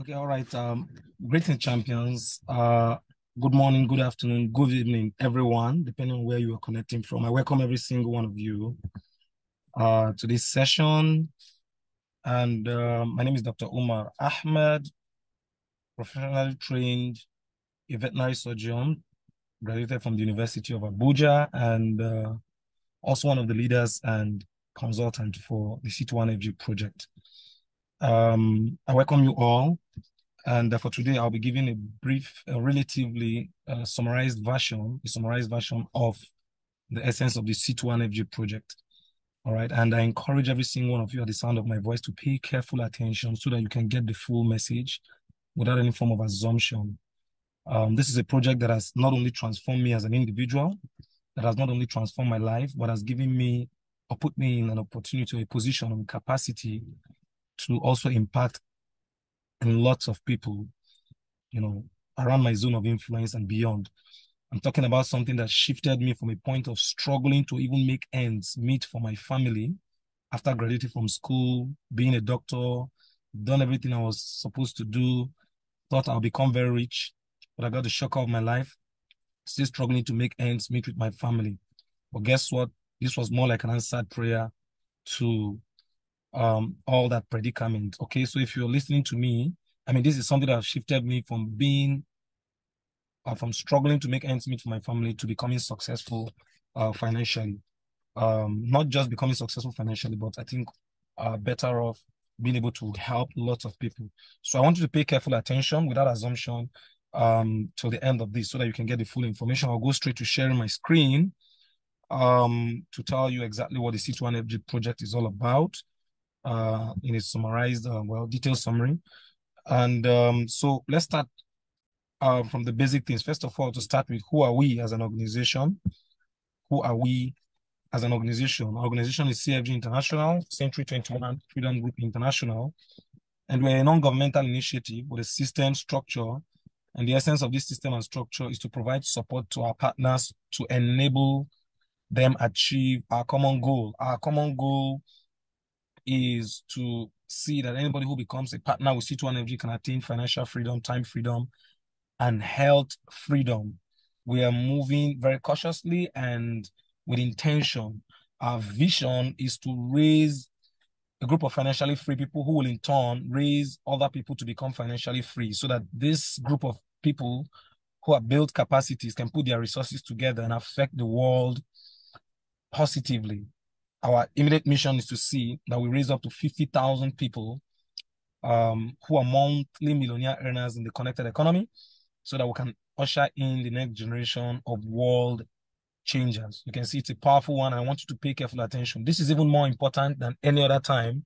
Okay, all right. Greetings, champions. Good morning, good afternoon, good evening, everyone, depending on where you are connecting from. I welcome every single one of you to this session. And my name is Dr. Umar Ahmed, professionally trained a veterinary surgeon, graduated from the University of Abuja, and also one of the leaders and consultant for the C21FG project. I welcome you all. And for today, I'll be giving a brief, relatively summarized version of the essence of the C21FG project. All right. And I encourage every single one of you at the sound of my voice to pay careful attention so that you can get the full message without any form of assumption. This is a project that has not only transformed me as an individual, that has not only transformed my life, but has given me or put me in an opportunity, a position, and capacity to also impact in lots of people, around my zone of influence and beyond. I'm talking about something that shifted me from a point of struggling to even make ends meet for my family after graduating from school, being a doctor, done everything I was supposed to do, thought I'll become very rich, but I got the shock of my life, still struggling to make ends meet with my family. But guess what? This was more like an answered prayer to all that predicament. Okay, so if you're listening to me, I mean, this is something that shifted me from from struggling to make ends meet for my family to becoming successful financially. Not just becoming successful financially, but I think better off being able to help lots of people. So I want you to pay careful attention without assumption till the end of this so that you can get the full information. I'll go straight to sharing my screen to tell you exactly what the C21FG project is all about in a summarized, detailed summary. And so let's start from the basic things. First of all, to start with, who are we as an organization? Who are we as an organization? Our organization is CFG International, Century 21 Freedom Group International, and we're a non-governmental initiative with a system structure. And the essence of this system and structure is to provide support to our partners to enable them achieve our common goal. Our common goal is to see that anybody who becomes a partner with C21FG can attain financial freedom, time freedom, and health freedom. We are moving very cautiously and with intention. Our vision is to raise a group of financially free people who will in turn raise other people to become financially free so that this group of people who have built capacities can put their resources together and affect the world positively. Our immediate mission is to see that we raise up to 50,000 people who are monthly millionaire earners in the connected economy so that we can usher in the next generation of world changers. You can see it's a powerful one. I want you to pay careful attention. This is even more important than any other time,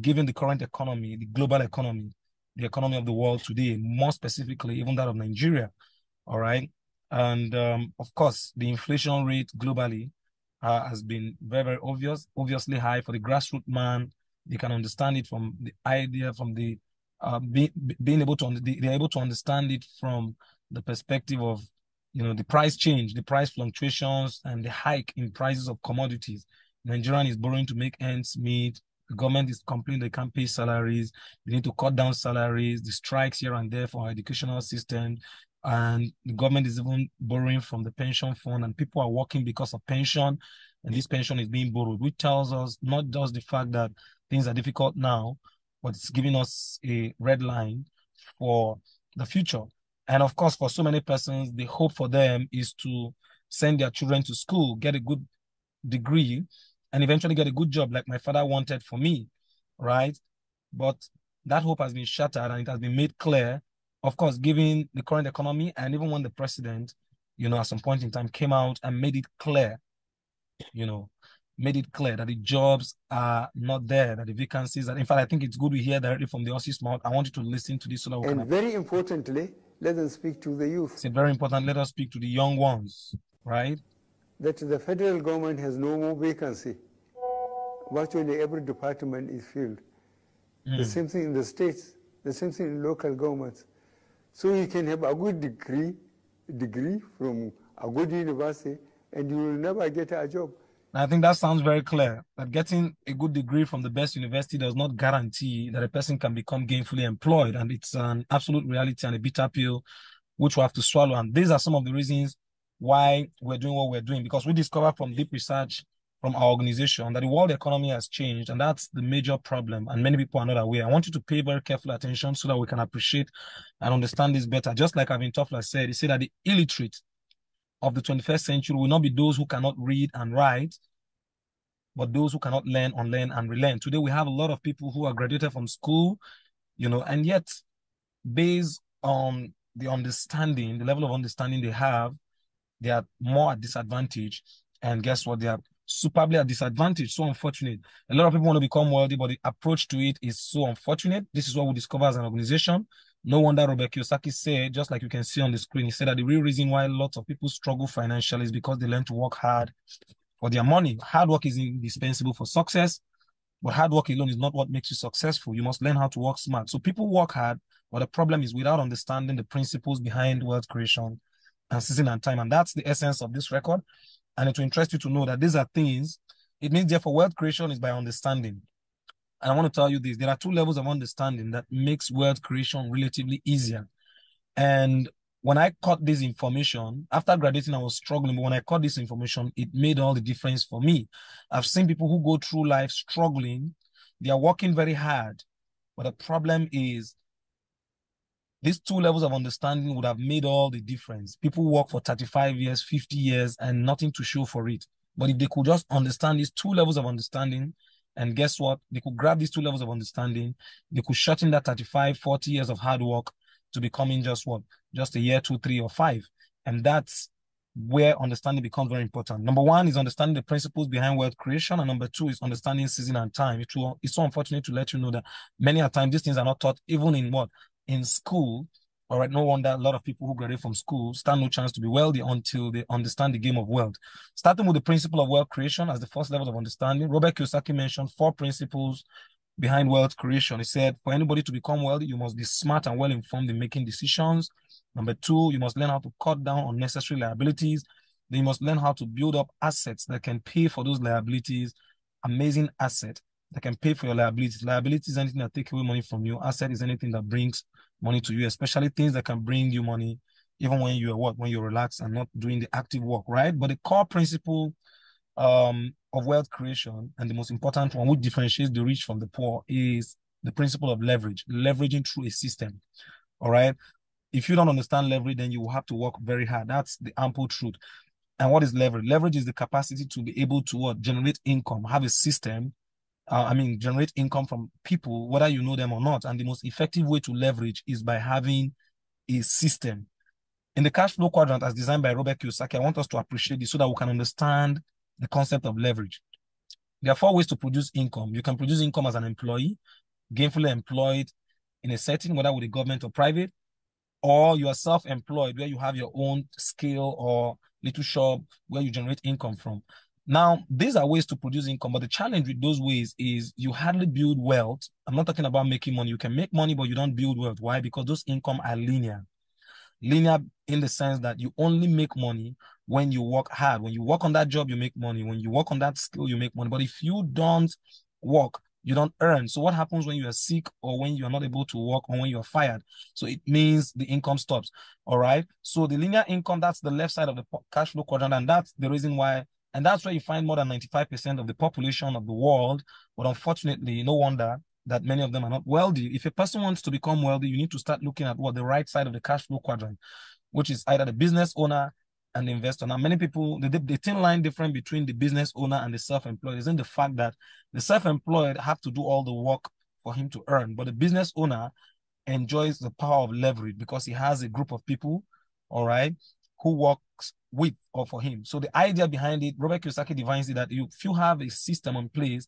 given the current economy, the global economy, the economy of the world today, more specifically, even that of Nigeria. All right. And of course, the inflation rate globally has been very, very obviously high for the grassroots man. They can understand it from the idea, from the being able to, they're able to understand it from the perspective of, the price change, the price fluctuations, and the hike in prices of commodities. Nigerian is borrowing to make ends meet. The government is complaining they can't pay salaries. They need to cut down salaries. The strikes here and there for our educational system. And the government is even borrowing from the pension fund, and people are working because of pension, and this pension is being borrowed, which tells us not just the fact that things are difficult now, but it's giving us a red line for the future. And of course, for so many persons, the hope for them is to send their children to school, get a good degree, and eventually get a good job like my father wanted for me, right? But that hope has been shattered and it has been made clear, of course, given the current economy, and even when the president, at some point in time came out and made it clear that the jobs are not there, that the vacancies are. In fact, I think it's good we hear directly from the horse's mouth. I want you to listen to this so that we And very importantly, let us speak to the youth. It's very important. Let us speak to the young ones, right? That the federal government has no more vacancy. Virtually every department is filled. The same thing in the states, the same thing in local governments. So you can have a good degree from a good university, and you will never get a job. I think that sounds very clear, that getting a good degree from the best university does not guarantee that a person can become gainfully employed. And it's an absolute reality and a bitter pill which we have to swallow. And these are some of the reasons why we're doing what we're doing, because we discovered from deep research from our organization that the world economy has changed, and that's the major problem. And many people are not aware. I want you to pay very careful attention so that we can appreciate and understand this better. Just like Alvin Toffler said, he said that the illiterate of the 21st century will not be those who cannot read and write, but those who cannot learn, unlearn, and relearn. Today, we have a lot of people who are graduated from school, and yet, based on the understanding, the level of understanding they have, they are more at disadvantage. And guess what? They are superbly at disadvantage. So unfortunate. A lot of people want to become wealthy, but the approach to it is so unfortunate. This is what we discover as an organization. No wonder Robert Kiyosaki said, just like you can see on the screen, he said that the real reason why lots of people struggle financially is because they learn to work hard for their money. Hard work is indispensable for success, but hard work alone is not what makes you successful. You must learn how to work smart. So people work hard, but the problem is without understanding the principles behind wealth creation and season and time. And that's the essence of this record. And it will interest you to know that these are things. It means therefore wealth creation is by understanding. And I want to tell you this, there are two levels of understanding that makes wealth creation relatively easier. And when I caught this information, after graduating, I was struggling, but when I caught this information, it made all the difference for me. I've seen people who go through life struggling. They are working very hard, but the problem is these two levels of understanding would have made all the difference. People work for 35 years, 50 years, and nothing to show for it. But if they could just understand these two levels of understanding, and guess what? They could grab these two levels of understanding, they could shorten that 35, 40 years of hard work to becoming just what? Just a year, 2, 3, or 5. And that's where understanding becomes very important. Number one is understanding the principles behind wealth creation, and number two is understanding season and time. It's so unfortunate to let you know that many a time these things are not taught even in what? In school. All right, no wonder a lot of people who graduate from school stand no chance to be wealthy until they understand the game of wealth. Starting with the principle of wealth creation as the first level of understanding, Robert Kiyosaki mentioned 4 principles behind wealth creation. He said, for anybody to become wealthy, you must be smart and well informed in making decisions. Number 2, you must learn how to cut down on unnecessary liabilities. Then you must learn how to build up assets that can pay for those liabilities. Amazing asset that can pay for your liabilities. Liability is anything that takes away money from you. Asset is anything that brings money to you, especially things that can bring you money, even when you're when you're relaxed and not doing the active work, right? But the core principle of wealth creation, and the most important one, which differentiates the rich from the poor, is the principle of leverage, leveraging through a system. All right. If you don't understand leverage, then you will have to work very hard. That's the ample truth. And what is leverage? Leverage is the capacity to be able to generate income, have a system. Generate income from people, whether you know them or not. And the most effective way to leverage is by having a system. In the cash flow quadrant, as designed by Robert Kiyosaki, I want us to appreciate this so that we can understand the concept of leverage. There are 4 ways to produce income. You can produce income as an employee, gainfully employed in a setting, whether with the government or private, or you are self-employed where you have your own skill or little shop where you generate income from. Now, these are ways to produce income, but the challenge with those ways is you hardly build wealth. I'm not talking about making money. You can make money, but you don't build wealth. Why? Because those income are linear. Linear in the sense that you only make money when you work hard. When you work on that job, you make money. When you work on that skill, you make money. But if you don't work, you don't earn. So what happens when you are sick or when you are not able to work or when you are fired? So it means the income stops. All right. So the linear income, that's the left side of the cash flow quadrant. And that's the reason why, and that's where you find more than 95% of the population of the world. But unfortunately, no wonder that many of them are not wealthy. If a person wants to become wealthy, you need to start looking at what the right side of the cash flow quadrant, which is either the business owner and the investor. Now, many people, the thin line difference between the business owner and the self-employed is in the fact that the self-employed have to do all the work for him to earn, but the business owner enjoys the power of leverage because he has a group of people, all right, who works with or for him. So the idea behind it, Robert Kiyosaki defines it that if you have a system in place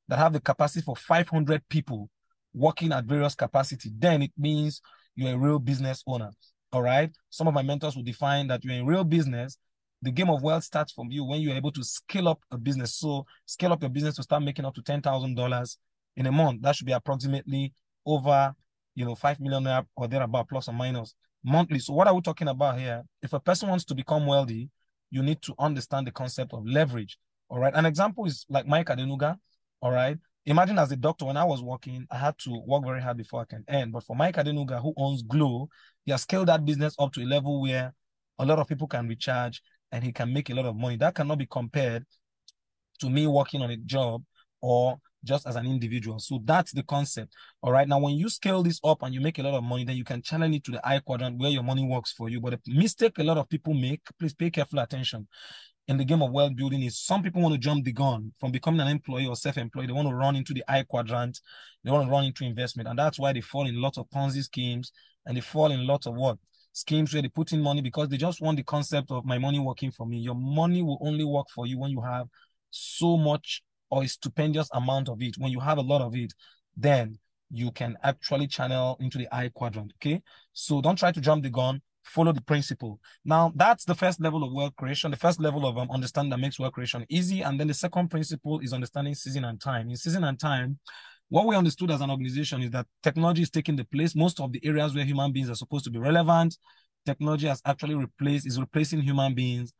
that have the capacity for 500 people working at various capacity, then it means you're a real business owner. All right. Some of my mentors will define that you're in real business. The game of wealth starts from you when you're able to scale up a business. So scale up your business to start making up to $10,000 in a month. That should be approximately over, 5 million or thereabout, plus or minus monthly. So what are we talking about here? If a person wants to become wealthy, you need to understand the concept of leverage. All right. An example is like Mike Adenuga. All right. Imagine as a doctor, when I was working, I had to work very hard before I can earn. But for Mike Adenuga, who owns Glow, he has scaled that business up to a level where a lot of people can recharge and he can make a lot of money. That cannot be compared to me working on a job or just as an individual. So that's the concept. All right. Now, when you scale this up and you make a lot of money, then you can channel it to the I quadrant where your money works for you. But the mistake a lot of people make, please pay careful attention in the game of wealth building, is some people want to jump the gun from becoming an employee or self-employed. They want to run into the I quadrant. They want to run into investment. And that's why they fall in lots of Ponzi schemes and they fall in lots of what? Schemes where they put in money because they just want the concept of my money working for me. Your money will only work for you when you have so much or a stupendous amount of it. When you have a lot of it, then you can actually channel into the I quadrant. Okay. So don't try to jump the gun. Follow the principle. Now, that's the first level of wealth creation, the first level of understanding that makes wealth creation easy. And then the second principle is understanding season and time. In season and time, what we understood as an organization is that technology is taking the place. Most of the areas where human beings are supposed to be relevant, technology has actually replacing human beings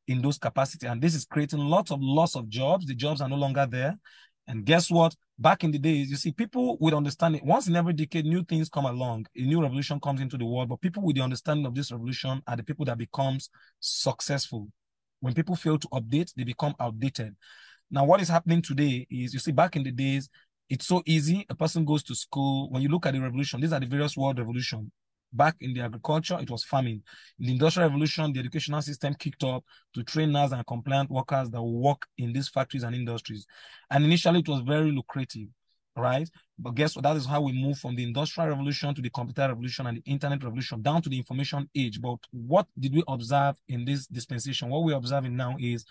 in those capacities. And this is creating lots of loss of jobs. The jobs are no longer there. And guess what? Back in the days, you see, people would understand it. Once in every decade, new things come along. A new revolution comes into the world. But people with the understanding of this revolution are the people that becomes successful. When people fail to update, they become outdated. Now, what is happening today is, you see, back in the days, it's so easy. A person goes to school. When you look at the revolution, these are the various world revolutions. Back in the agriculture, it was farming. In the Industrial Revolution, the educational system kicked up to trainers and compliant workers that work in these factories and industries. And initially, it was very lucrative, right? But guess what? That is how we move from the Industrial Revolution to the Computer Revolution and the Internet Revolution down to the Information Age. But what did we observe in this dispensation? What we're observing now is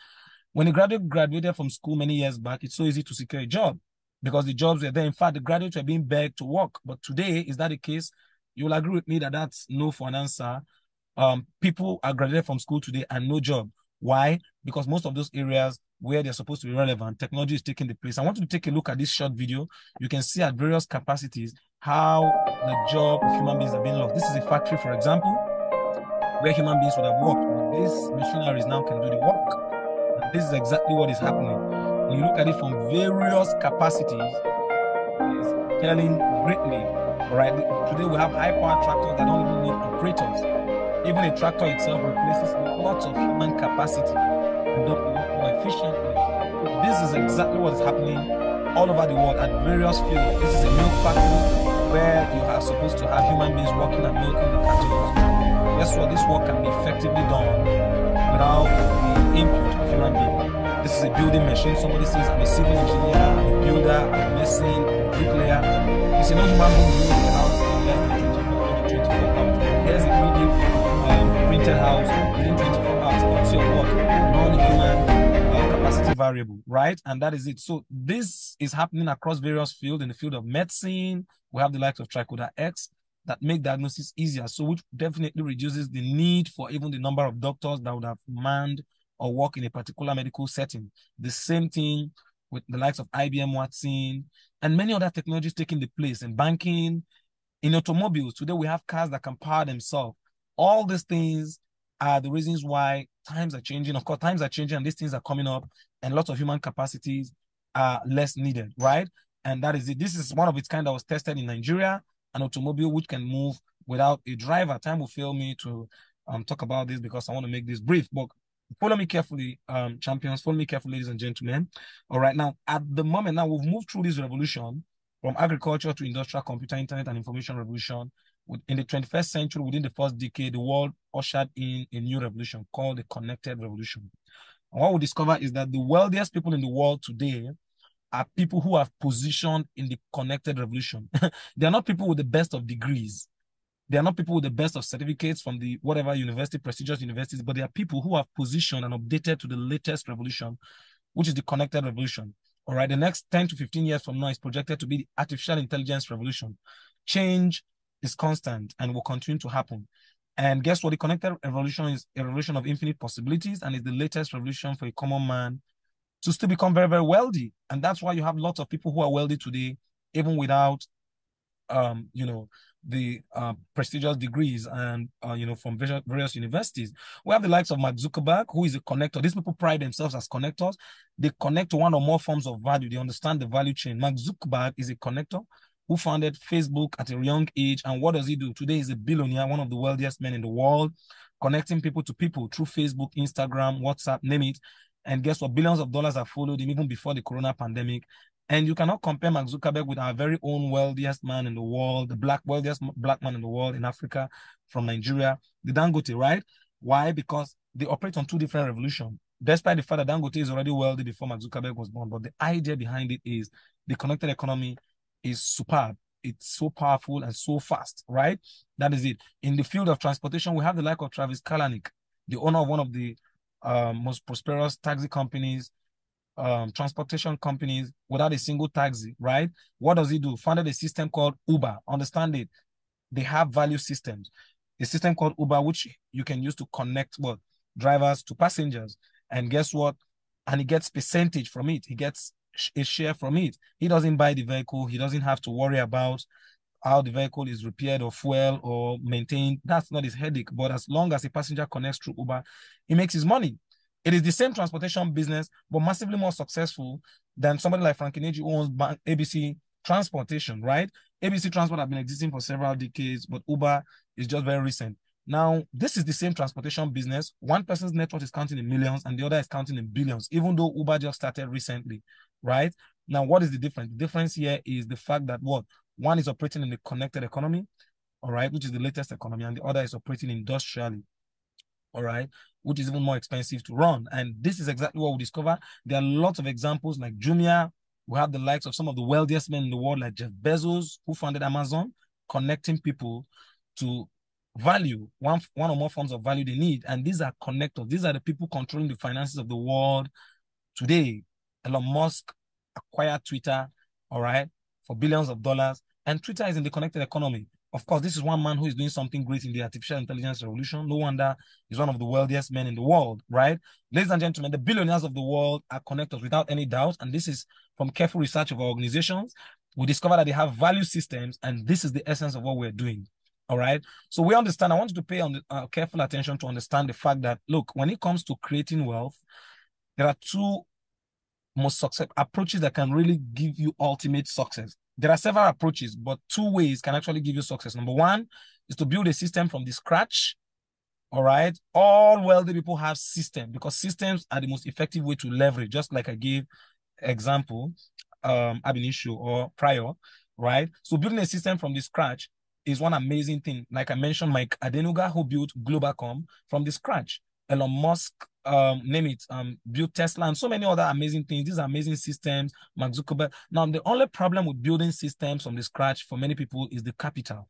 when a graduate graduated from school many years back, it's so easy to secure a job because the jobs were there. In fact, the graduates were being begged to work. But today, is that the case? You'll agree with me that that's no for an answer. People are graduated from school today and no job. Why? Because most of those areas where they're supposed to be relevant, technology is taking the place. I want you to take a look at this short video. You can see at various capacities how the job of human beings are being lost. This is a factory, for example, where human beings would have worked, but these machineries now can do the work. And this is exactly what is happening. When you look at it from various capacities, it's telling greatly. All right, today we have high-powered tractors that don't even need operators. Even a tractor itself replaces lots of human capacity and does the work more efficiently. This is exactly what is happening all over the world at various fields. This is a milk factory where you are supposed to have human beings working and milking the cattle. Guess what? This work can be effectively done without the input of human beings. This is a building machine. Somebody says, I'm a civil engineer, I'm a builder, I'm a mason, I'm a bricklayer. You see, no human being builds a house in less than 24 hours. Here's a 3D printed house within 24 hours. That's your work. Non-human capacity variable, right? And that is it. So this is happening across various fields. In the field of medicine, we have the likes of Tricoder X that make diagnosis easier. So which definitely reduces the need for even the number of doctors that would have manned or work in a particular medical setting. The same thing with the likes of IBM Watson and many other technologies taking the place in banking, in automobiles. Today we have cars that can power themselves. All these things are the reasons why times are changing. Of course, times are changing and these things are coming up and lots of human capacities are less needed, right? And that is it. This is one of its kind that was tested in Nigeria, an automobile which can move without a driver. Time will fail me to talk about this because I want to make this brief, but follow me carefully, champions. Follow me carefully, ladies and gentlemen. All right, now, at the moment, now we've moved through this revolution from agriculture to industrial, computer, internet, and information revolution. In the 21st century, within the first decade, the world ushered in a new revolution called the connected revolution. And what we discover is that the wealthiest people in the world today are people who have positioned in the connected revolution. They are not people with the best of degrees. They are not people with the best of certificates from the whatever university, prestigious universities, but they are people who have positioned and updated to the latest revolution, which is the connected revolution. All right, the next 10 to 15 years from now is projected to be the artificial intelligence revolution. Change is constant and will continue to happen. And guess what? The connected revolution is a revolution of infinite possibilities and is the latest revolution for a common man to still become very, very wealthy. And that's why you have lots of people who are wealthy today, even without the prestigious degrees and from various universities. We have the likes of Mark Zuckerberg, who is a connector. These people pride themselves as connectors. They connect to one or more forms of value. They understand the value chain. Mark Zuckerberg is a connector who founded Facebook at a young age. And what does he do? Today he's a billionaire, one of the wealthiest men in the world, connecting people to people through Facebook, Instagram, WhatsApp, name it. And guess what? Billions of dollars have followed him even before the corona pandemic. And you cannot compare Mark Zuckerberg with our very own wealthiest man in the world, the wealthiest black man in the world in Africa from Nigeria, the Dangote, right? Why? Because they operate on two different revolutions. Despite the fact that Dangote is already wealthy before Mark Zuckerberg was born, but the idea behind it is the connected economy is superb. It's so powerful and so fast, right? That is it. In the field of transportation, we have the like of Travis Kalanick, the owner of one of the most prosperous taxi companies, transportation companies without a single taxi, right? What does he do? Founded a system called Uber. Understand it. They have value systems. A system called Uber, which you can use to connect what drivers to passengers. And guess what? And he gets percentage from it. He gets a share from it. He doesn't buy the vehicle. He doesn't have to worry about how the vehicle is repaired or fuel or maintained. That's not his headache. But as long as a passenger connects through Uber, he makes his money. It is the same transportation business, but massively more successful than somebody like Frank Ineji who owns ABC Transportation, right? ABC Transport have been existing for several decades, but Uber is just very recent. Now, this is the same transportation business. One person's net worth is counting in millions and the other is counting in billions, even though Uber just started recently, right? Now, what is the difference? The difference here is the fact that what? One is operating in the connected economy, all right, which is the latest economy, and the other is operating industrially, all right, which is even more expensive to run. And this is exactly what we discover. There are lots of examples like Jumia. We have the likes of some of the wealthiest men in the world, like Jeff Bezos, who founded Amazon, connecting people to value, one or more forms of value they need. And these are connectors. These are the people controlling the finances of the world today. Elon Musk acquired Twitter, all right, for billions of dollars. And Twitter is in the connected economy. Of course, this is one man who is doing something great in the artificial intelligence revolution. No wonder he's one of the wealthiest men in the world, right? Ladies and gentlemen, the billionaires of the world are connectors without any doubt. And this is from careful research of our organizations. We discover that they have value systems, and this is the essence of what we're doing. All right. So we understand. I want you to pay careful attention to understand the fact that, look, when it comes to creating wealth, there are two most success approaches that can really give you ultimate success. There are several approaches, but two ways can actually give you success. Number one is to build a system from the scratch. All right. All wealthy people have systems because systems are the most effective way to leverage, just like I gave example, ab initio or prior, right? So building a system from the scratch is one amazing thing. Like I mentioned, Mike Adenuga, who built Globalcom from the scratch. Elon Musk, name it, built Tesla and so many other amazing things. These are amazing systems. Mark Zuckerberg. Now, the only problem with building systems from the scratch for many people is the capital.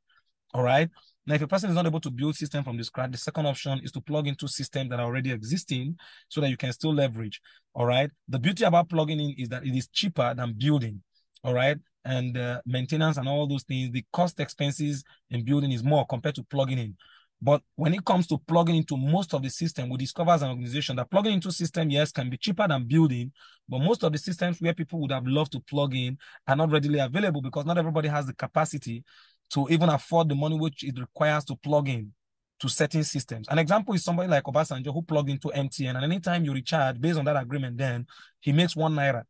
All right. Now, if a person is not able to build system from the scratch, the second option is to plug into systems that are already existing so that you can still leverage. All right. The beauty about plugging in is that it is cheaper than building. All right. And maintenance and all those things, the cost expenses in building is more compared to plugging in. But when it comes to plugging into most of the system, we discover as an organization that plugging into system, yes, can be cheaper than building, but most of the systems where people would have loved to plug in are not readily available because not everybody has the capacity to even afford the money which it requires to plug in to certain systems. An example is somebody like Obasanjo who plugged into MTN, and anytime you recharge based on that agreement, then he makes 1 naira.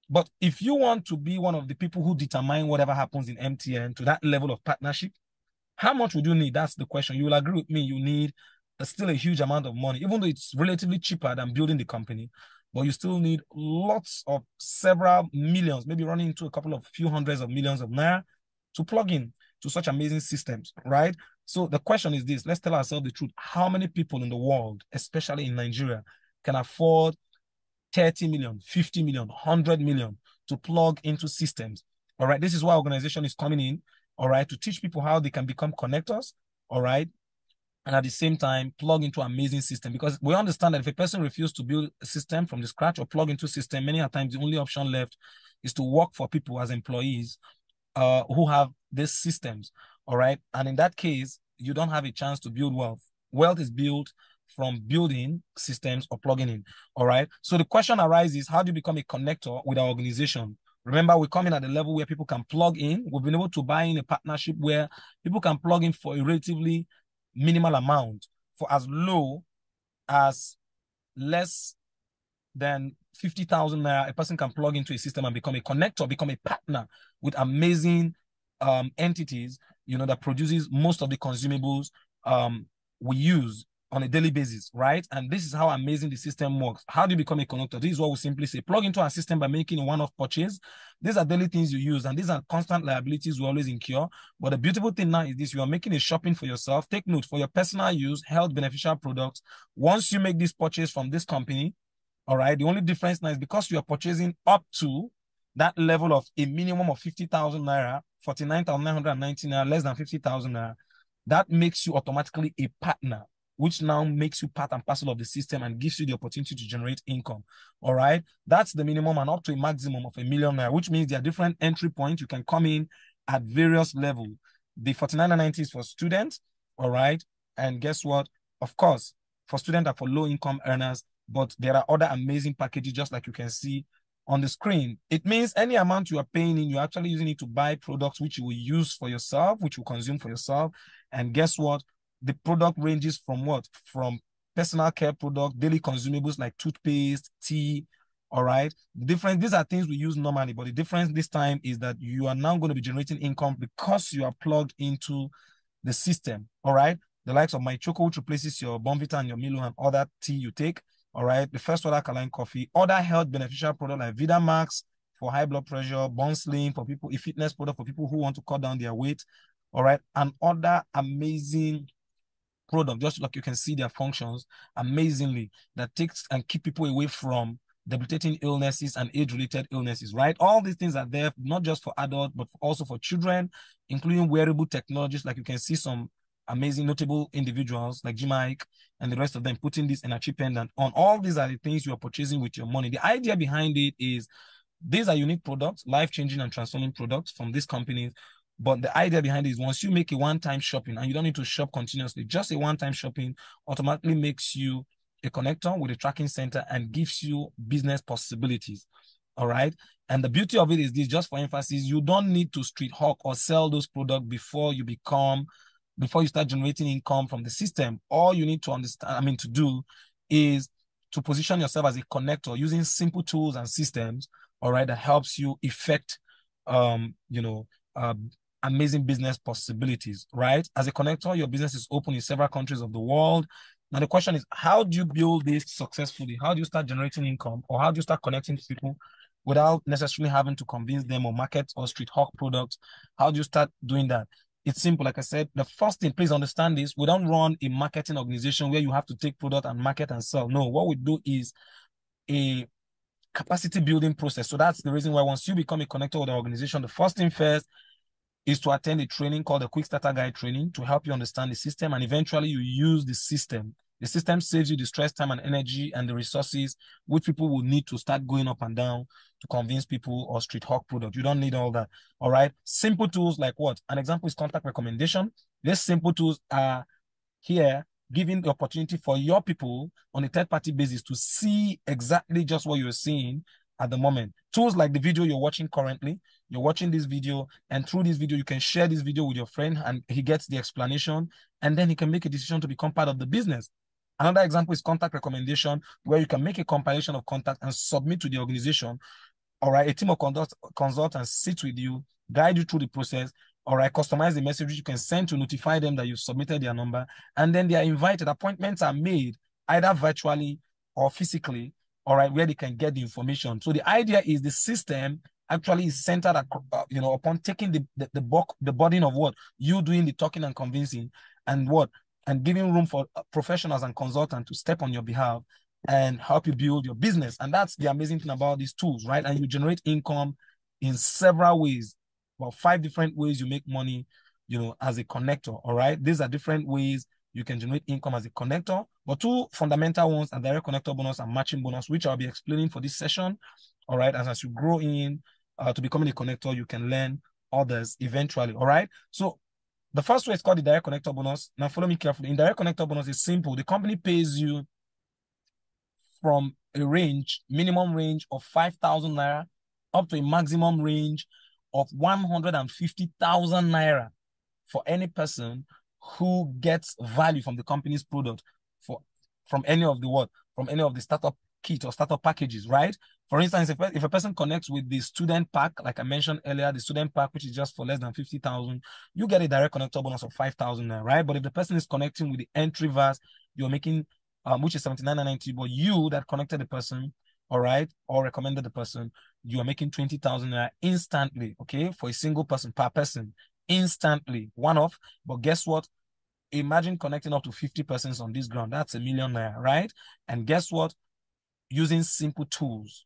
But if you want to be one of the people who determine whatever happens in MTN to that level of partnership, how much would you need? That's the question. You will agree with me. You need still a huge amount of money, even though it's relatively cheaper than building the company, but you still need lots of several millions, maybe running into a couple of few hundreds of millions of naira to plug in to such amazing systems, right? So the question is this, let's tell ourselves the truth. How many people in the world, especially in Nigeria, can afford 30 million, 50 million, 100 million to plug into systems? All right, this is why organization is coming in, all right, to teach people how they can become connectors, all right, and at the same time plug into amazing system, because we understand that if a person refuses to build a system from the scratch or plug into system, many times the only option left is to work for people as employees who have these systems, all right? And in that case, you don't have a chance to build wealth. Wealth is built from building systems or plugging in, all right? So the question arises, how do you become a connector with our organization, Remember, we come in at the level where people can plug in. We've been able to buy in a partnership where people can plug in for a relatively minimal amount, for as low as less than 50,000 naira. A person can plug into a system and become a connector, become a partner with amazing entities, that produces most of the consumables we use on a daily basis, right? And this is how amazing the system works. How do you become a connector? This is what we simply say: plug into our system by making a one-off purchase. These are daily things you use, and these are constant liabilities we always incur. But the beautiful thing now is this: you are making a shopping for yourself. Take note, for your personal use, health beneficial products. Once you make this purchase from this company, all right, the only difference now is because you are purchasing up to that level of a minimum of 50,000 naira, 49,990 naira, less than 50,000 naira, that makes you automatically a partner, which now makes you part and parcel of the system and gives you the opportunity to generate income. All right, that's the minimum, and up to a maximum of 1,000,000 naira, which means there are different entry points. You can come in at various levels. The 49,990 is for students, all right, and guess what? Of course, for students and for low income earners, but there are other amazing packages, just like you can see on the screen. It means any amount you are paying in, you're actually using it to buy products which you will use for yourself, which you consume for yourself. And guess what? The product ranges from what? From personal care product, daily consumables like toothpaste, tea, all right? The difference, these are things we use normally, but the difference this time is that you are now going to be generating income because you are plugged into the system, all right? The likes of My Choco, which replaces your Bonvita and your Milo and other tea you take, all right? The First Water Alkaline Coffee, other health beneficial products like Vida Max for high blood pressure, Bone Slim for people, a fitness product for people who want to cut down their weight, all right? And other amazing product, just like you can see their functions amazingly, that takes and keep people away from debilitating illnesses and age-related illnesses, right? All these things are there, not just for adults, but also for children, including wearable technologies. Like you can see some amazing, notable individuals like G-Mike and the rest of them putting this energy pendant on. All these are the things you are purchasing with your money. The idea behind it is these are unique products, life-changing and transforming products from these companies. But the idea behind it is once you make a one-time shopping, and you don't need to shop continuously, just a one-time shopping automatically makes you a connector with a tracking center and gives you business possibilities. All right. And the beauty of it is this, just for emphasis, you don't need to street hawk or sell those products before you start generating income from the system. All you need to to do is to position yourself as a connector using simple tools and systems, all right, that helps you effect, amazing business possibilities, right? As a connector, your business is open in several countries of the world. Now, the question is, how do you build this successfully? How do you start generating income, or how do you start connecting to people without necessarily having to convince them or market or street hawk products? How do you start doing that? It's simple. Like I said, the first thing, please understand this: we don't run a marketing organization where you have to take product and market and sell. No, what we do is a capacity building process. So that's the reason why once you become a connector with the organization, the first thing first is to attend a training called the Quick Starter Guide training to help you understand the system, and eventually you use the system. The system saves you the stress, time, and energy and the resources which people will need to start going up and down to convince people or street hawk product. You don't need all that. All right. Simple tools like what? An example is contact recommendation. These simple tools are here giving the opportunity for your people on a third-party basis to see exactly just what you're seeing at the moment. Tools like the video you're watching currently, you're watching this video, and through this video, you can share this video with your friend and he gets the explanation, and then he can make a decision to become part of the business. Another example is contact recommendation, where you can make a compilation of contacts and submit to the organization. All right, a team of consultants sit with you, guide you through the process. All right, customize the message you can send to notify them that you've submitted their number, and then they are invited. Appointments are made either virtually or physically, all right, where they can get the information. So the idea is the system actually is centered, upon taking the burden of what you doing the talking and convincing, and giving room for professionals and consultants to step on your behalf and help you build your business. And that's the amazing thing about these tools, right? And you generate income in several ways. About 5 different ways you make money, as a connector. All right. These are different ways you can generate income as a connector. But 2 fundamental ones are direct connector bonus and matching bonus, which I'll be explaining for this session. All right. As you grow in to becoming a connector, you can learn others eventually. All right. So the first way is called the direct connector bonus. Now follow me carefully. In direct connector bonus, it's simple. The company pays you from a minimum range of 5,000 naira up to a maximum range of 150,000 naira for any person who gets value from the company's product from any of the startup kit or startup packages, right? For instance, if a person connects with the student pack, like I mentioned earlier, the student pack, which is just for less than 50,000, you get a direct connector bonus of 5,000, right? But if the person is connecting with the entry verse, you're making, which is 79.90, but you that connected the person, all right, or recommended the person, you are making 20,000 instantly, okay, for a single person, per person, instantly, one off. But guess what? Imagine connecting up to 50 persons on this ground. That's a million naira, right? And guess what? Using simple tools,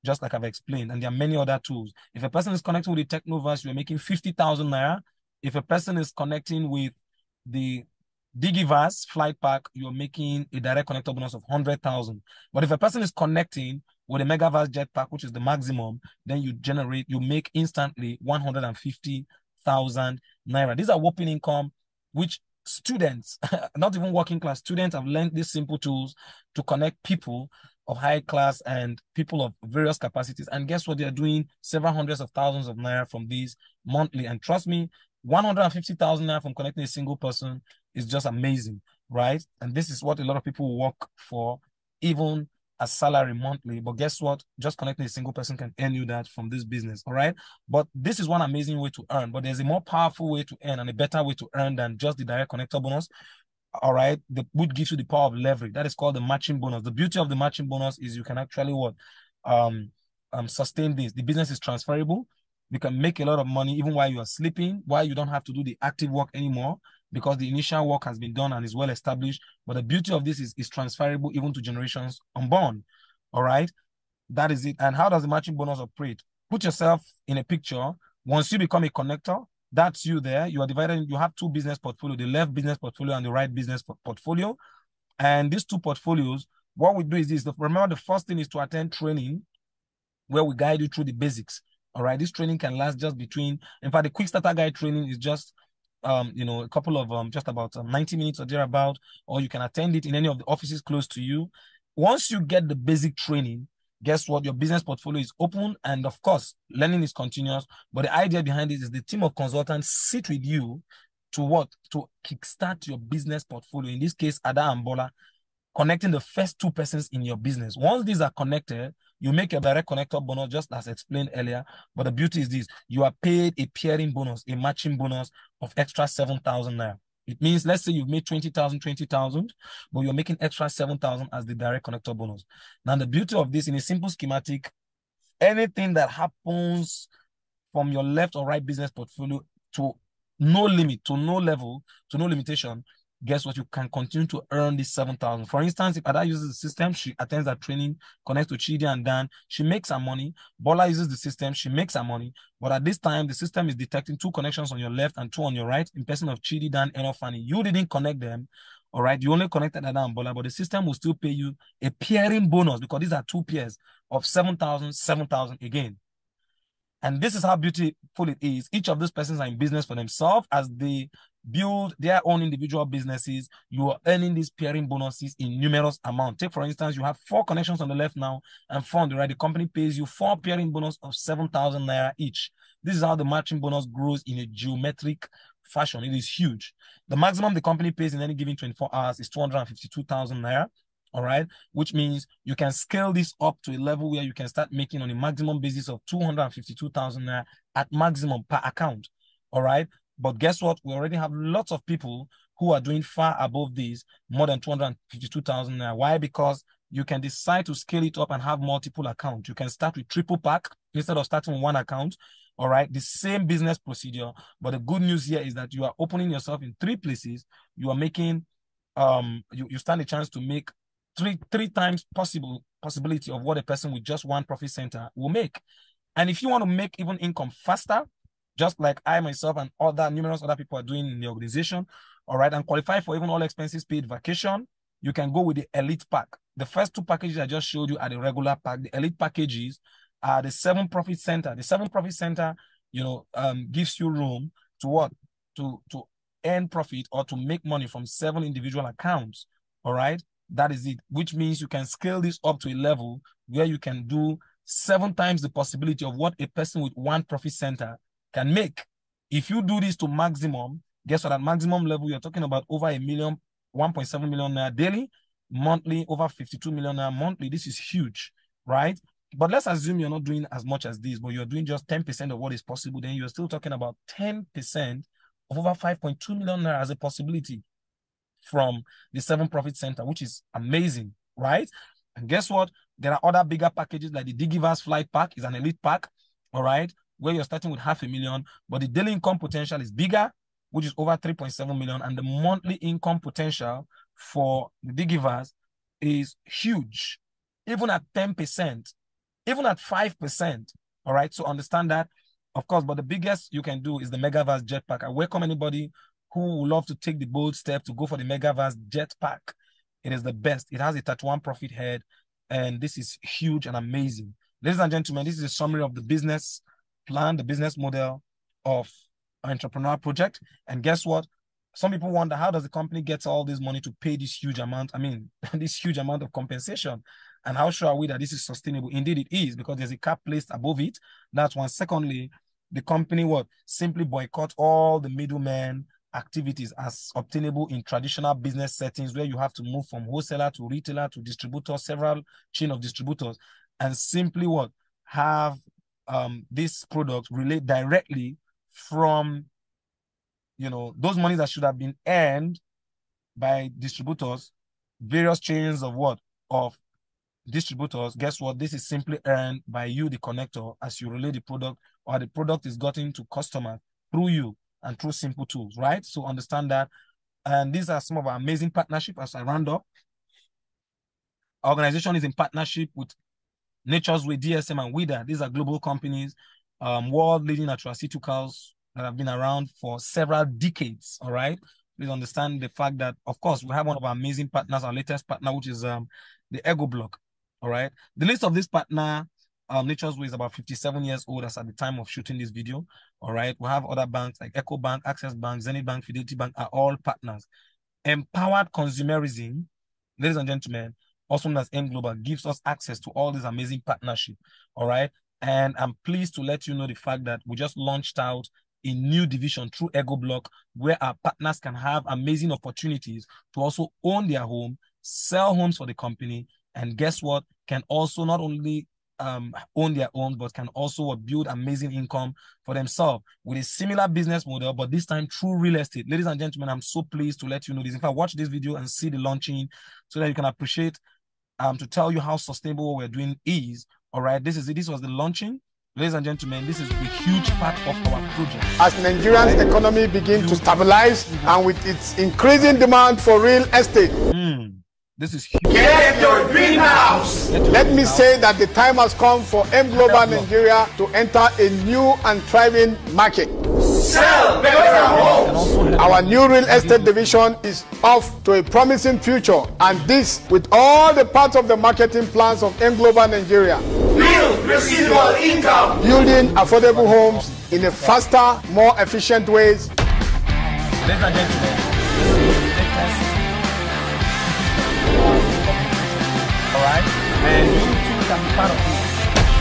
just like I've explained, and there are many other tools. If a person is connecting with the Technoverse, you're making 50,000 naira. If a person is connecting with the Digiverse flight pack, you're making a direct connector bonus of 100,000. But if a person is connecting with a Megaverse jetpack, which is the maximum, then you make instantly 150,000 naira. These are whopping income, which students, not even working class students, have learned these simple tools to connect people of high class and people of various capacities. And guess what? They're doing several hundreds of thousands of naira from these monthly. And trust me, 150,000 naira from connecting a single person is just amazing, right? And this is what a lot of people work for, even a salary monthly. But guess what? Just connecting a single person can earn you that from this business, all right? But this is one amazing way to earn. But there's a more powerful way to earn and a better way to earn than just the direct connector bonus, all right, which gives you the power of leverage. That is called the matching bonus. The beauty of the matching bonus is you can actually sustain this. The business is transferable. You can make a lot of money even while you are sleeping, while you don't have to do the active work anymore because the initial work has been done and is well established. But the beauty of this is transferable even to generations unborn. All right, that is it. And how does the matching bonus operate? Put yourself in a picture. Once you become a connector, that's you there. You are divided. You have two business portfolio, the left business portfolio and the right business portfolio. And these two portfolios, what we do is this. Remember, the first thing is to attend training where we guide you through the basics. All right. This training can last just between, in fact, the quick starter guide training is just, a couple of, just about 90 minutes or thereabout, or you can attend it in any of the offices close to you. Once you get the basic training, guess what? Your business portfolio is open. And of course, learning is continuous. But the idea behind this is the team of consultants sit with you to what? To kickstart your business portfolio. In this case, Ada and Bola, connecting the first two persons in your business. Once these are connected, you make a direct connector bonus, just as explained earlier. But the beauty is this: you are paid a pairing bonus, a matching bonus of extra 7,000 naira. It means, let's say you've made 20,000, but you're making extra 7,000 as the direct connector bonus. Now, the beauty of this in a simple schematic, anything that happens from your left or right business portfolio to no limit, to no level, to no limitation, guess what? You can continue to earn this 7,000. For instance, if Ada uses the system, she attends that training, connects to Chidi and Dan, she makes her money. Bola uses the system, she makes her money. But at this time, the system is detecting two connections on your left and two on your right in person of Chidi, Dan, and Fanny. You didn't connect them. All right, you only connected Ada and Bola, but the system will still pay you a pairing bonus because these are two pairs of 7,000, 7,000 again. And this is how beautiful it is. Each of those persons are in business for themselves. As they build their own individual businesses, you are earning these pairing bonuses in numerous amounts. Take, for instance, you have 4 connections on the left now and 4 on the right. The company pays you 4 pairing bonus of 7,000 naira each. This is how the matching bonus grows in a geometric fashion. It is huge. The maximum the company pays in any given 24 hours is 252,000 naira. All right, which means you can scale this up to a level where you can start making on a maximum basis of 252,000 naira at maximum per account. All right, but guess what? We already have lots of people who are doing far above this, more than 252,000 naira. Why? Because you can decide to scale it up and have multiple accounts. You can start with triple pack instead of starting with one account. All right, the same business procedure, but the good news here is that you are opening yourself in 3 places. You are making, you stand a chance to make three times possibility of what a person with just one profit center will make. And if you want to make even income faster, just like I myself and numerous other people are doing in the organization, all right, and qualify for even all expenses paid vacation, you can go with the elite pack. The first 2 packages I just showed you are the regular pack. The elite packages are the 7 profit center. The 7 profit center, gives you room to what? To earn profit or to make money from 7 individual accounts. All right. That is it, which means you can scale this up to a level where you can do 7 times the possibility of what a person with one profit center can make. If you do this to maximum, guess what? At maximum level, you're talking about over 1.7 million naira daily, monthly, over 52 million naira monthly. This is huge, right? But let's assume you're not doing as much as this, but you're doing just 10% of what is possible. Then you're still talking about 10% of over 5.2 million naira as a possibility from the 7 profit center, which is amazing, right? And guess what? There are other bigger packages like the Digivers Flight Pack is an elite pack, all right, where you're starting with 500,000, but the daily income potential is bigger, which is over 3.7 million, and the monthly income potential for the Digivers is huge, even at 10%, even at 5%, all right? So understand that, of course, but the biggest you can do is the Megaverse Jetpack. I welcome anybody who would love to take the bold step to go for the Megaverse Jetpack. It is the best. It has a 31 profit head, and this is huge and amazing. Ladies and gentlemen, this is a summary of the business plan, the business model of an entrepreneur project. And guess what? Some people wonder, how does the company get all this money to pay this huge amount? I mean, this huge amount of compensation. And how sure are we that this is sustainable? Indeed, it is, because there's a cap placed above it. That's one. Secondly, the company simply boycott all the middlemen activities as obtainable in traditional business settings, where you have to move from wholesaler to retailer to distributor, several chain of distributors, and simply have this product relate directly from those monies that should have been earned by distributors, various chains of distributors. Guess what? This is simply earned by you, the connector, as you relay the product, or the product is gotten to customer through you and through simple tools, right? So understand that. And these are some of our amazing partnerships as I round up. Our organization is in partnership with Nature's Way, DSM, and WIDA. These are global companies, world-leading nutraceuticals that have been around for several decades, all right? Please understand the fact that, of course, we have one of our amazing partners, our latest partner, which is the Ego Block, all right? The list of this partner, Nature's Way, is about 57 years old as at the time of shooting this video, all right? We have other banks like Eco Bank, Access Bank, Zenith Bank, Fidelity Bank are all partners. Empowered consumerism, ladies and gentlemen, also known as M Global, gives us access to all these amazing partnerships, all right? And I'm pleased to let you know the fact that we just launched out a new division through Ego Block, where our partners can have amazing opportunities to also own their home, sell homes for the company, and guess what? Can also not only own their own, but can also build amazing income for themselves with a similar business model, but this time through real estate. Ladies and gentlemen, I'm so pleased to let you know this. In fact, watch this video and see the launching so that you can appreciate, to tell you how sustainable what we're doing is. All right, this was the launching. Ladies and gentlemen, this is a huge part of our project. As Nigeria's economy begins to stabilize and with its increasing demand for real estate, this is huge. Get your dream house. Let me say that the time has come for M Global Nigeria to enter a new and thriving market. Sell better homes. Our new real estate division is off to a promising future, and this with all the parts of the marketing plans of M Global Nigeria. Build residual income. Building affordable homes in a faster, more efficient ways. Ladies and gentlemen, all right, and you too can be part of this.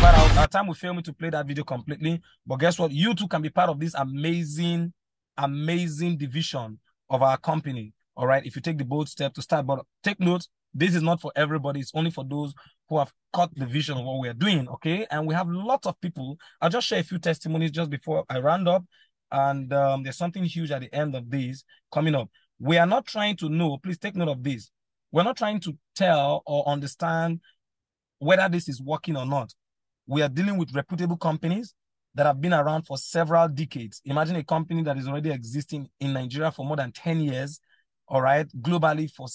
But our time will fail me to play that video completely. But guess what? You too can be part of this amazing division of our company. All right, if you take the bold step to start. But take note, this is not for everybody. It's only for those who have caught the vision of what we're doing. Okay, and we have lots of people. I'll just share a few testimonies just before I round up. And there's something huge at the end of this coming up. We are not trying to know. Please take note of this. We're not trying to tell or understand whether this is working or not. We are dealing with reputable companies that have been around for several decades. Imagine a company that is already existing in Nigeria for more than 10 years, all right, globally for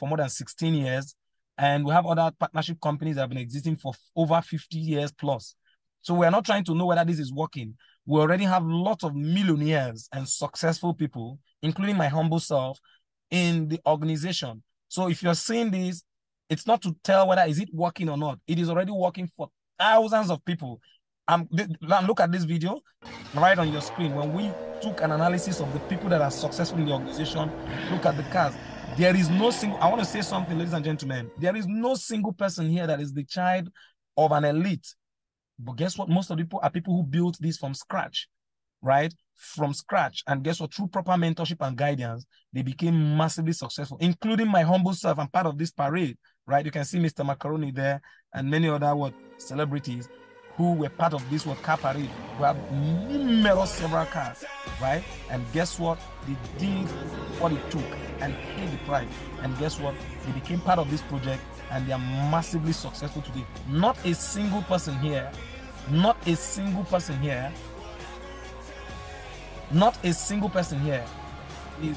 more than 16 years. And we have other partnership companies that have been existing for over 50 years plus. So we're not trying to know whether this is working. We already have lots of millionaires and successful people, including my humble self, in the organization. So if you're seeing this, it's not to tell whether is it working or not. It is already working for thousands of people. Look at this video right on your screen. When we took an analysis of the people that are successful in the organization, look at the cars. There is no single, I want to say something, ladies and gentlemen. There is no single person here that is the child of an elite But guess what? Most of the people are people who built this from scratch, right? From scratch. And guess what? Through proper mentorship and guidance, they became massively successful, including my humble self. I'm part of this parade, right? You can see Mr. Macaroni there and many other celebrities who were part of this car parade. We have numerous several cars, right? And guess what? They did what it took and paid the price. And guess what? They became part of this project and they are massively successful today. Not a single person here is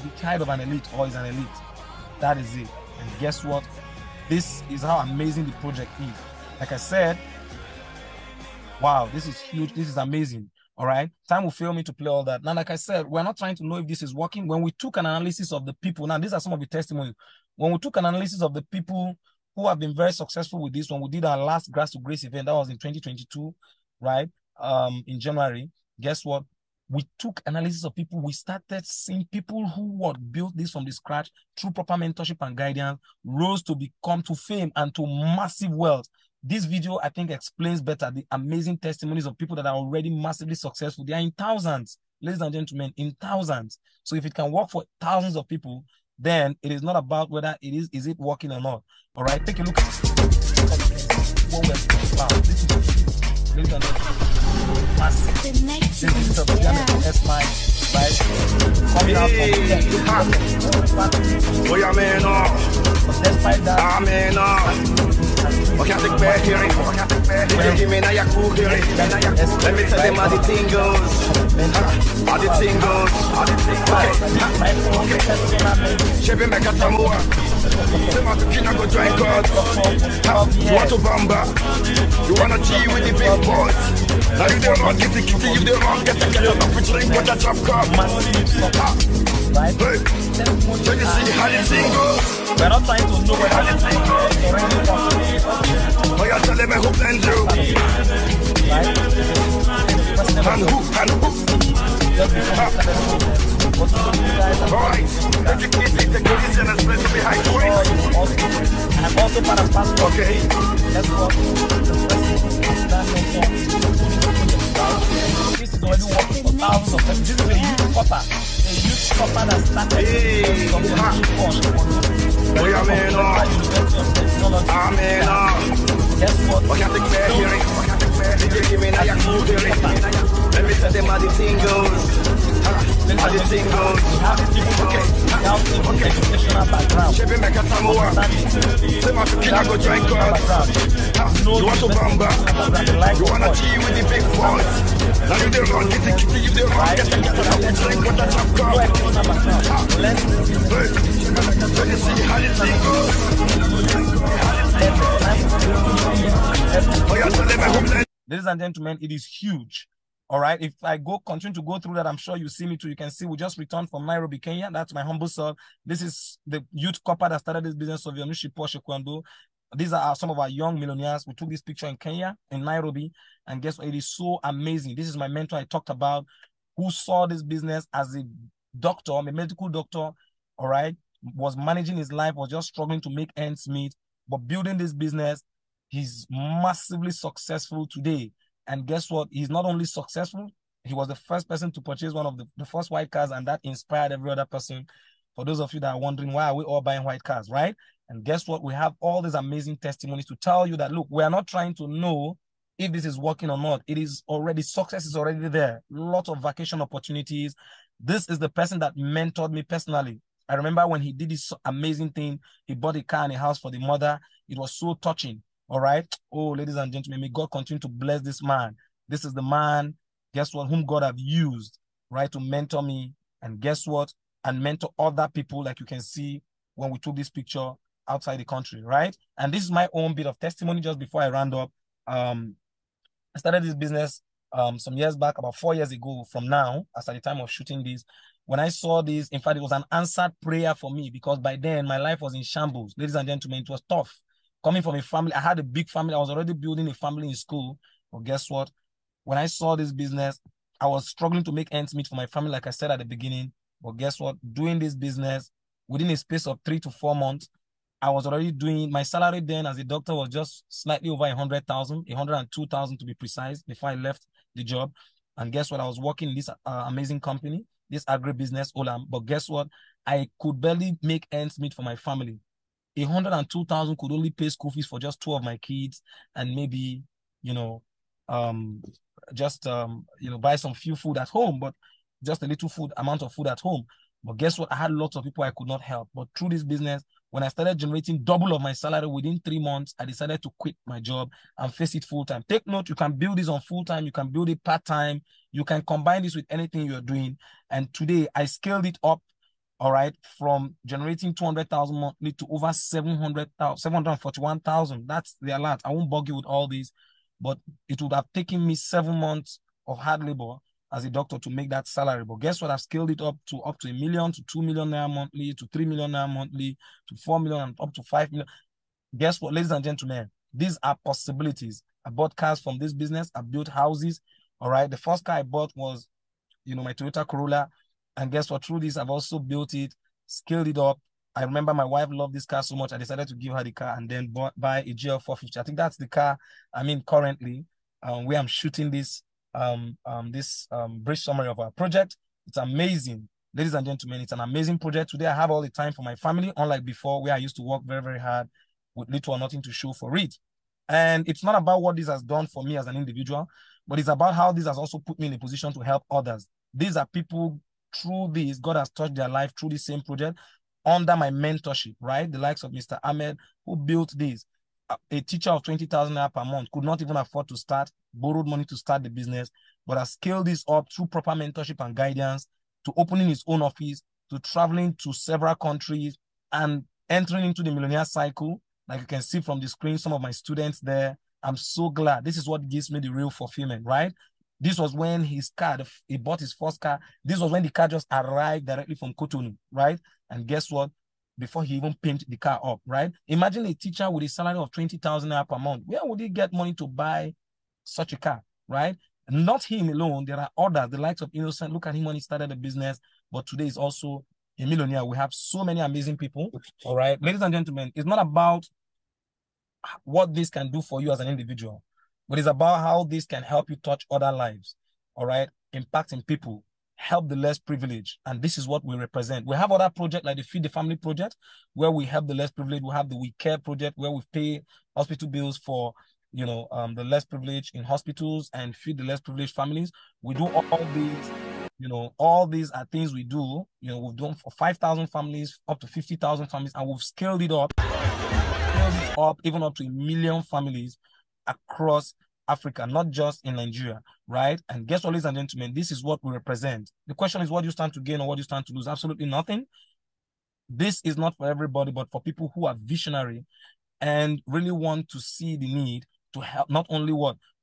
the child of an elite or is an elite. That is it. And guess what? This is how amazing the project is. Like I said, wow, this is huge. This is amazing. All right. Time will fail me to play all that. Now, like I said, we're not trying to know if this is working. When we took an analysis of the people, now these are some of the testimonies. When we took an analysis of the people who have been very successful with this, when we did our last Grass to Grace event, that was in 2022, right? In January, guess what? We took analysis of people. We started seeing people who built this from the scratch through proper mentorship and guidance, rose to become to fame and to massive wealth. This video, I think, explains better the amazing testimonies of people that are already massively successful. They are in thousands, ladies and gentlemen, in thousands. So if it can work for thousands of people, then it is not about whether is it working or not. All right, take a look at what we're talking about. This is, ladies and gentlemen, massive. This is the S5, right? Coming out from oh, yeah, man, but despite that, okay, take back here. Give me now your cool here. Let me tell them how the thing goes. How the thing goes. Okay. Shebe me katamua. Sema tukina go drink out. You want to bamba? You wanna G with the big boys? Now you don't want get the kitty, you don't want get the kettle up and drink with the drop cup. Right? Hey, so you see how the thing goes. We're not trying to know how the thing goes. Oh, you tell them who blend you. Right? And who? Alright, take it easy, take it easy and let's behind the way. I'm also part of passport. Okay. That's what this is already working for thousands of people. This is a youth copper. A youth copper that started from the oh, yeah, man, guess what? Let me tell them how the thing goes. How the thing goes. Okay. Educational background. Shebe me katamua. Sema tukina go drink out. You want to bamba? You wanna G with the big boys? Now you don't want get the kitty, you don't want get the kettle up and drink with the drop cup. So you see how the thing goes. Oh, yeah, tell them who blend. Ladies and gentlemen, it is huge. All right. If I continue to go through that, I'm sure you see me too. You can see we just returned from Nairobi, Kenya. That's my humble self. This is the youth couple that started this business of Yanushi Porsche Kwando. These are some of our young millionaires. We took this picture in Kenya, in Nairobi. And guess what? It is so amazing. This is my mentor I talked about, who saw this business as a doctor, a medical doctor, all right, was managing his life, was just struggling to make ends meet. But building this business, he's massively successful today. And guess what? He's not only successful, he was the first person to purchase one of the first white cars, and that inspired every other person. For those of you that are wondering, why are we all buying white cars, right? And guess what? We have all these amazing testimonies to tell you that, look, we are not trying to know if this is working or not. It is already, success is already there. Lots of vacation opportunities. This is the person that mentored me personally. I remember when he did this amazing thing, he bought a car and a house for the mother. It was so touching. All right. Oh, ladies and gentlemen, may God continue to bless this man. This is the man, guess what, whom God have used, right, to mentor me. And guess what? And mentor other people, like you can see when we took this picture outside the country, right? And this is my own bit of testimony just before I round up. I started this business some years back, about 4 years ago from now, as at the time of shooting this. When I saw this, in fact, it was an answered prayer for me, because by then my life was in shambles. Ladies and gentlemen, it was tough. Coming from a family, I had a big family. I was already building a family in school. But guess what? When I saw this business, I was struggling to make ends meet for my family, like I said at the beginning. But guess what? Doing this business, within a space of 3 to 4 months, I was already doing, my salary then as a doctor was just slightly over 100,000, 102,000 to be precise, before I left the job. And guess what? I was working in this amazing company, this agribusiness, Olam. But guess what? I could barely make ends meet for my family. 102,000 could only pay school fees for just 2 of my kids, and maybe, you know, just buy some few food at home, but just a little amount of food at home. But guess what? I had lots of people I could not help. But through this business, when I started generating double of my salary within 3 months, I decided to quit my job and face it full time. Take note, you can build this on full time, you can build it part time, you can combine this with anything you're doing. And today I scaled it up, all right, from generating 200,000 monthly to over 741,000. That's the alert. I won't bug you with all these, but it would have taken me 7 months of hard labor as a doctor to make that salary. But guess what? I've scaled it up to $1 million, to 2 million naira monthly, to 3 million naira monthly, to 4 million, and up to 5 million. Guess what, ladies and gentlemen? These are possibilities. I bought cars from this business. I built houses. All right. The first car I bought was, my Toyota Corolla. And guess what? Through this, I've also built it, scaled it up. I remember my wife loved this car so much, I decided to give her the car and then buy a GL 450. I think that's the car I'm in currently, where I'm shooting this brief summary of our project. It's amazing, ladies and gentlemen. It's an amazing project. Today, I have all the time for my family, unlike before, where I used to work very, very hard with little or nothing to show for it. And it's not about what this has done for me as an individual, but it's about how this has also put me in a position to help others. These are people, through this, God has touched their life through the same project under my mentorship, right? The likes of Mr. Ahmed, who built this. A teacher of 20,000 naira per month could not even afford to start, borrowed money to start the business, but has scaled this up through proper mentorship and guidance, to opening his own office, to traveling to several countries and entering into the millionaire cycle. Like you can see from the screen, some of my students there. I'm so glad. This is what gives me the real fulfillment, right? This was when he bought his first car. This was when the car just arrived directly from Cotonou, right? And guess what? Before he even pimped the car up, right? Imagine a teacher with a salary of 20,000 naira per month. Where would he get money to buy such a car, right? And not him alone. There are others, the likes of Innocent. Look at him when he started the business, but today is also a millionaire. We have so many amazing people, all right? Ladies and gentlemen, it's not about what this can do for you as an individual, but it's about how this can help you touch other lives, all right? Impacting people, help the less privileged. And this is what we represent. We have other projects like the Feed the Family project, where we help the less privileged. We have the We Care project, where we pay hospital bills for, the less privileged in hospitals and feed the less privileged families. We do all these, all these are things we do. We've done for 5,000 families, up to 50,000 families, and we've scaled it up even up to 1 million families across Africa, not just in Nigeria, right? And guess what, ladies and gentlemen, this is what we represent. The question is, what do you stand to gain or what do you stand to lose? Absolutely nothing. This is not for everybody, but for people who are visionary and really want to see the need to help, not only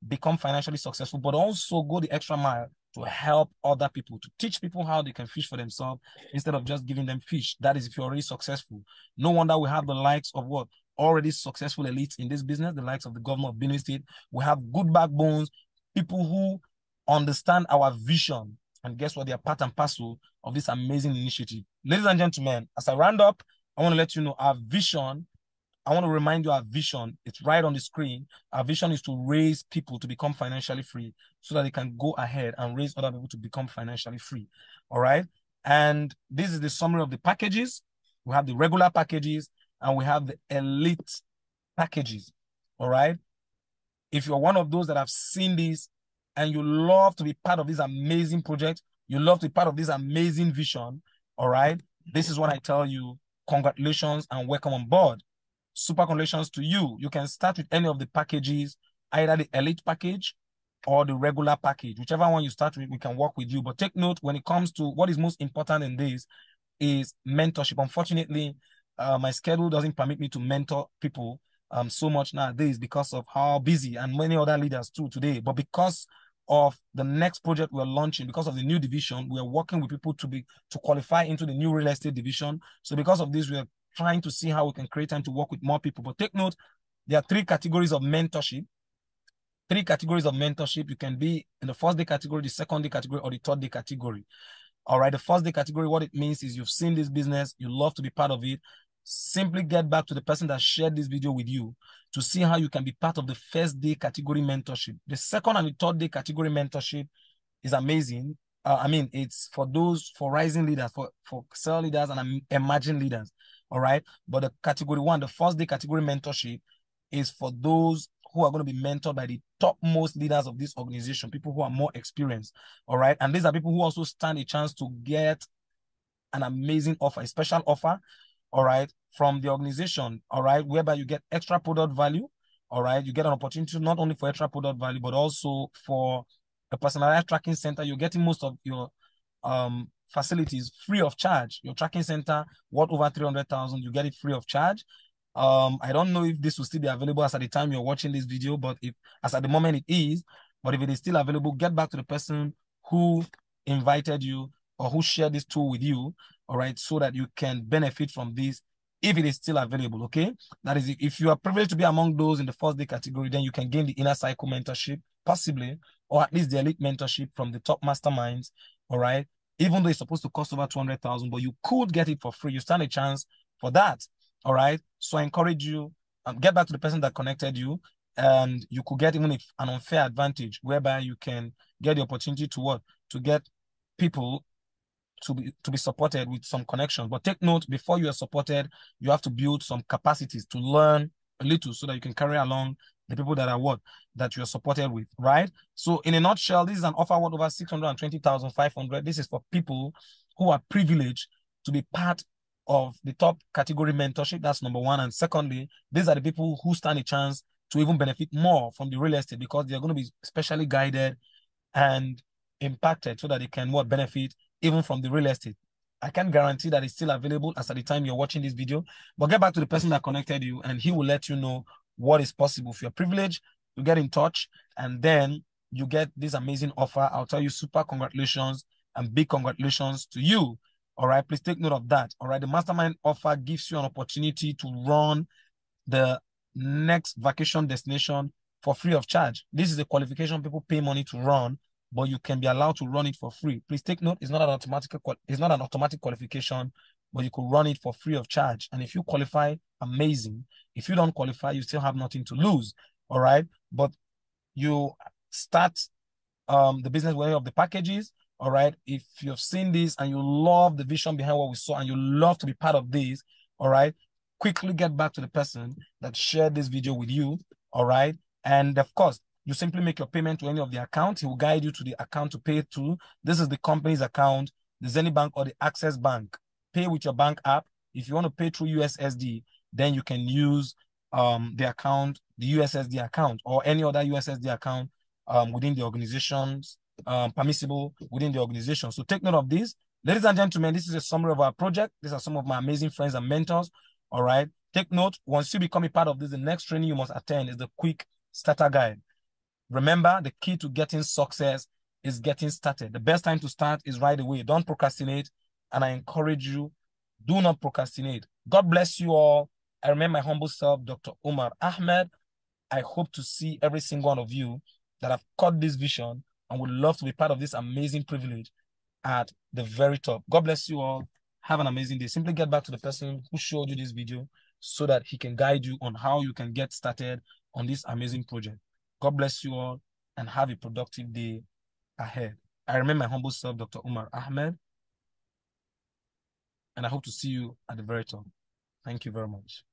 become financially successful, but also go the extra mile to help other people, to teach people how they can fish for themselves instead of just giving them fish. That is if you're already successful. No wonder we have the likes of already successful elites in this business, the likes of the governor of Benue State. We have good backbones, people who understand our vision. And guess what? They are part and parcel of this amazing initiative. Ladies and gentlemen, as I round up, I want to let you know our vision. I want to remind you our vision. It's right on the screen. Our vision is to raise people to become financially free so that they can go ahead and raise other people to become financially free. All right. And this is the summary of the packages. We have the regular packages and we have the elite packages. All right. If you're one of those that have seen this and you love to be part of this amazing project, you love to be part of this amazing vision. All right. This is what I tell you. Congratulations and welcome on board. Super congratulations to you. You can start with any of the packages, either the elite package or the regular package. Whichever one you start with, we can work with you. But take note, when it comes to what is most important in this is mentorship. Unfortunately, my schedule doesn't permit me to mentor people so much nowadays because of how busy, and many other leaders too today. But because of the next project we're launching, because of the new division, we're working with people to qualify into the new real estate division. So because of this, we're trying to see how we can create time to work with more people. But take note, there are 3 categories of mentorship. 3 categories of mentorship. You can be in the first day category, the second day category, or the third day category. All right, the first day category, what it means is you've seen this business, you love to be part of it, simply get back to the person that shared this video with you to see how you can be part of the first day category mentorship. The second and the third day category mentorship is amazing. I mean, it's for those, for rising leaders, for sales leaders and emerging leaders. All right. But the category one, the first day category mentorship, is for those who are going to be mentored by the topmost leaders of this organization, people who are more experienced. All right. And these are people who also stand a chance to get an amazing offer, a special offer, all right, from the organization, all right, whereby you get extra product value, all right, you get an opportunity not only for extra product value, but also for a personalized tracking center. You're getting most of your facilities free of charge. Your tracking center, worth over 300,000, you get it free of charge. I don't know if this will still be available as at the time you're watching this video, but if as at the moment it is, but if it is still available, get back to the person who invited you or who shared this tool with you, all right, so that you can benefit from this if it is still available, okay? That is, if you are privileged to be among those in the first day category, then you can gain the inner cycle mentorship, possibly, or at least the elite mentorship from the top masterminds, all right? Even though it's supposed to cost over 200,000, but you could get it for free. You stand a chance for that, all right? So I encourage you, get back to the person that connected you, and you could get even an unfair advantage whereby you can get the opportunity to what? To get people to be supported with some connections. But take note, before you are supported, you have to build some capacities to learn a little so that you can carry along the people that are what? That you are supported with, right? So in a nutshell, this is an offer worth over 620,500. This is for people who are privileged to be part of the top category mentorship. That's number one. And secondly, these are the people who stand a chance to even benefit more from the real estate because they're going to be specially guided and impacted so that they can what benefit even from the real estate. I can't guarantee that it's still available as at the time you're watching this video, but get back to the person that connected you and he will let you know what is possible. If you're privileged, you get in touch and then you get this amazing offer. I'll tell you super congratulations and big congratulations to you. All right, please take note of that. All right, the mastermind offer gives you an opportunity to run the next vacation destination for free of charge. This is a qualification people pay money to run, but you can be allowed to run it for free. Please take note, it's not an automatic qualification, but you could run it for free of charge. And if you qualify, amazing. If you don't qualify, you still have nothing to lose. All right. But you start the business with any of the packages. All right. If you've seen this and you love the vision behind what we saw and you love to be part of this, all right, quickly get back to the person that shared this video with you. All right. And of course, you simply make your payment to any of the accounts. He will guide you to the account to pay to. This is the company's account, the Zenith Bank or the Access Bank. Pay with your bank app. If you want to pay through USSD, then you can use the account, the USSD account or any other USSD account within the organizations, permissible within the organization. So take note of this. Ladies and gentlemen, this is a summary of our project. These are some of my amazing friends and mentors. All right. Take note, once you become a part of this, the next training you must attend is the quick starter guide. Remember, the key to getting success is getting started. The best time to start is right away. Don't procrastinate. And I encourage you, do not procrastinate. God bless you all. I remain my humble self, Dr. Umar Ahmed. I hope to see every single one of you that have caught this vision and would love to be part of this amazing privilege at the very top. God bless you all. Have an amazing day. Simply get back to the person who showed you this video so that he can guide you on how you can get started on this amazing project. God bless you all and have a productive day ahead. I remain my humble self, Dr. Umar Ahmed, and I hope to see you at the very top. Thank you very much.